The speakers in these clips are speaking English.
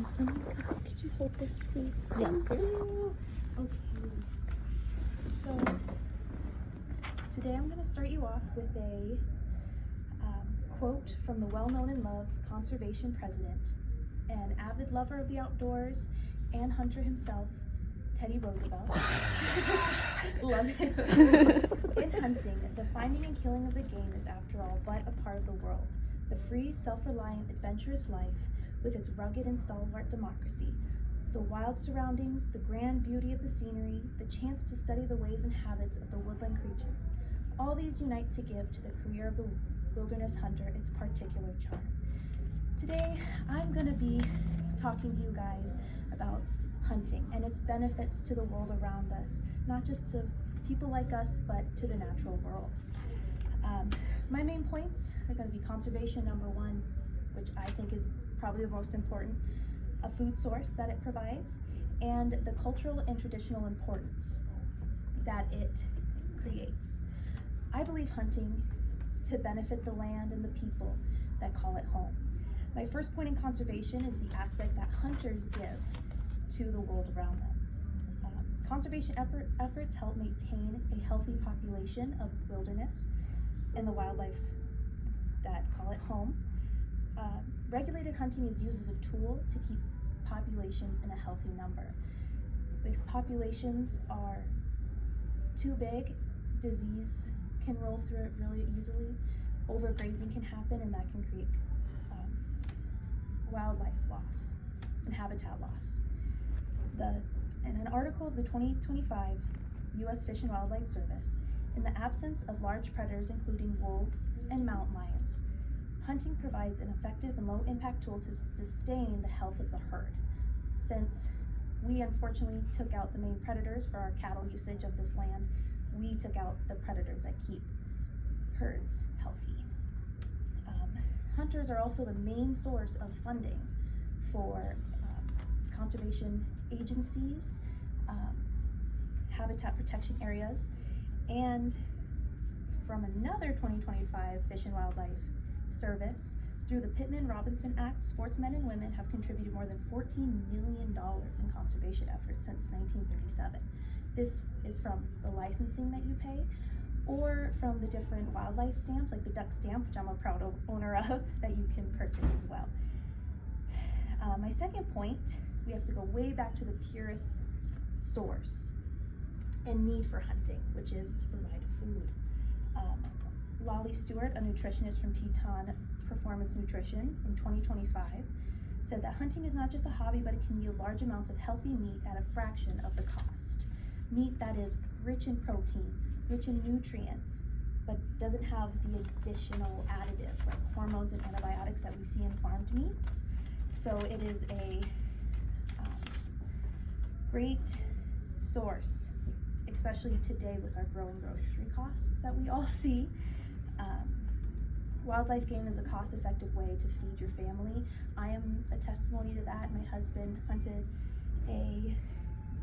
Someone, could you hold this, please? Thank you. Okay. So today I'm going to start you off with a quote from the well-known and loved conservation president, an avid lover of the outdoors, and hunter himself, Teddy Roosevelt. Love him. In hunting, the finding and killing of the game is, after all, but a part of the world. The free, self-reliant, adventurous life, with its rugged and stalwart democracy, the wild surroundings, the grand beauty of the scenery, the chance to study the ways and habits of the woodland creatures, all these unite to give to the career of the wilderness hunter its particular charm. Today, I'm going to be talking to you guys about hunting and its benefits to the world around us, not just to people like us, but to the natural world. My main points are going to be conservation, number one, which I think is probably the most important, a food source that it provides, and the cultural and traditional importance that it creates. I believe hunting to benefit the land and the people that call it home. My first point in conservation is the aspect that hunters give to the world around them. Conservation efforts help maintain a healthy population of wilderness and the wildlife that call it home. Regulated hunting is used as a tool to keep populations in a healthy number. If populations are too big, disease can roll through it really easily. Overgrazing can happen, and that can create wildlife loss and habitat loss. In an article of the 2025 U.S. Fish and Wildlife Service, in the absence of large predators including wolves and mountain lions, hunting provides an effective and low-impact tool to sustain the health of the herd. Since we unfortunately took out the main predators for our cattle usage of this land, we took out the predators that keep herds healthy. Hunters are also the main source of funding for conservation agencies, habitat protection areas, and from another 2025 Fish and Wildlife Service, through the Pittman-Robertson Act, sportsmen and women have contributed more than $14 million in conservation efforts since 1937. This is from the licensing that you pay, or from the different wildlife stamps, like the duck stamp, which I'm a proud owner of, that you can purchase as well. My second point, we have to go way back to the purest source and need for hunting, which is to provide food. Lolly Stewart, a nutritionist from Teton Performance Nutrition in 2025, said that hunting is not just a hobby, but it can yield large amounts of healthy meat at a fraction of the cost. Meat that is rich in protein, rich in nutrients, but doesn't have the additional additives like hormones and antibiotics that we see in farmed meats. So it is a great source, especially today with our growing grocery costs that we all see. Wildlife game is a cost-effective way to feed your family. I am a testimony to that. My husband hunted a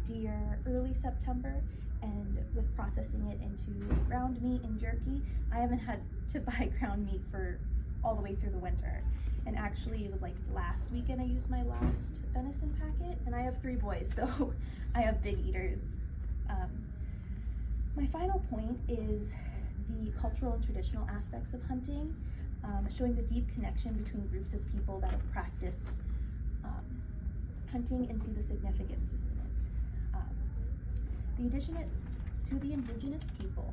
deer early September, and with processing it into ground meat and jerky, I haven't had to buy ground meat for all the way through the winter. And actually, it was like last weekend I used my last venison packet, and I have 3 boys, so I have big eaters. My final point is the cultural and traditional aspects of hunting, showing the deep connection between groups of people that have practiced hunting and see the significances in it. To the indigenous people,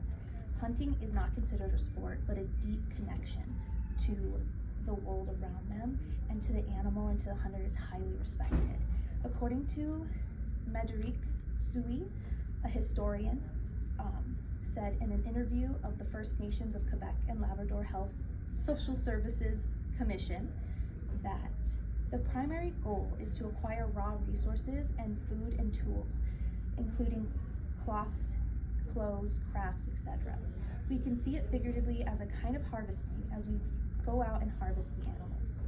hunting is not considered a sport, but a deep connection to the world around them, and to the animal and to the hunter is highly respected. According to Médéric Souhy, a historian, said in an interview of the First Nations of Quebec and Labrador Health Social Services Commission, that the primary goal is to acquire raw resources and food and tools, including cloths, clothes, crafts, etc. We can see it figuratively as a kind of harvesting as we go out and harvest the animals.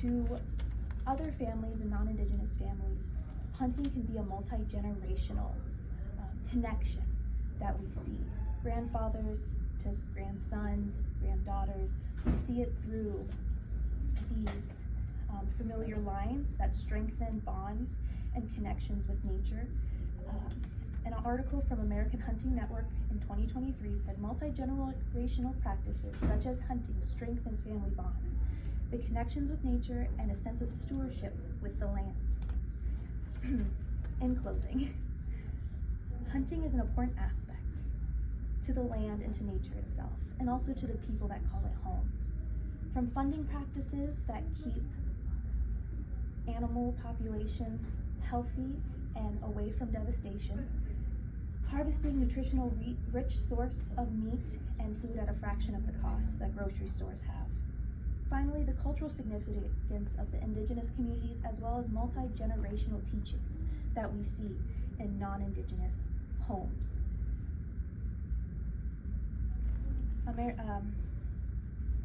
To other families and non-Indigenous families, hunting can be a multi-generational connection that we see. Grandfathers to grandsons, granddaughters, we see it through these familiar lines that strengthen bonds and connections with nature. An article from American Hunting Network in 2023 said multi-generational practices such as hunting strengthens family bonds, the connections with nature, and a sense of stewardship with the land. In closing, hunting is an important aspect to the land and to nature itself, and also to the people that call it home. From funding practices that keep animal populations healthy and away from devastation, harvesting nutritional rich source of meat and food at a fraction of the cost that grocery stores have. Finally, the cultural significance of the indigenous communities, as well as multi-generational teachings that we see in non-indigenous homes.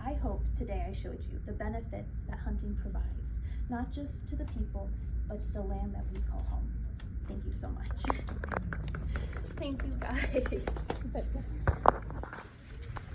I hope today I showed you the benefits that hunting provides, not just to the people, but to the land that we call home. Thank you so much. Thank you, guys.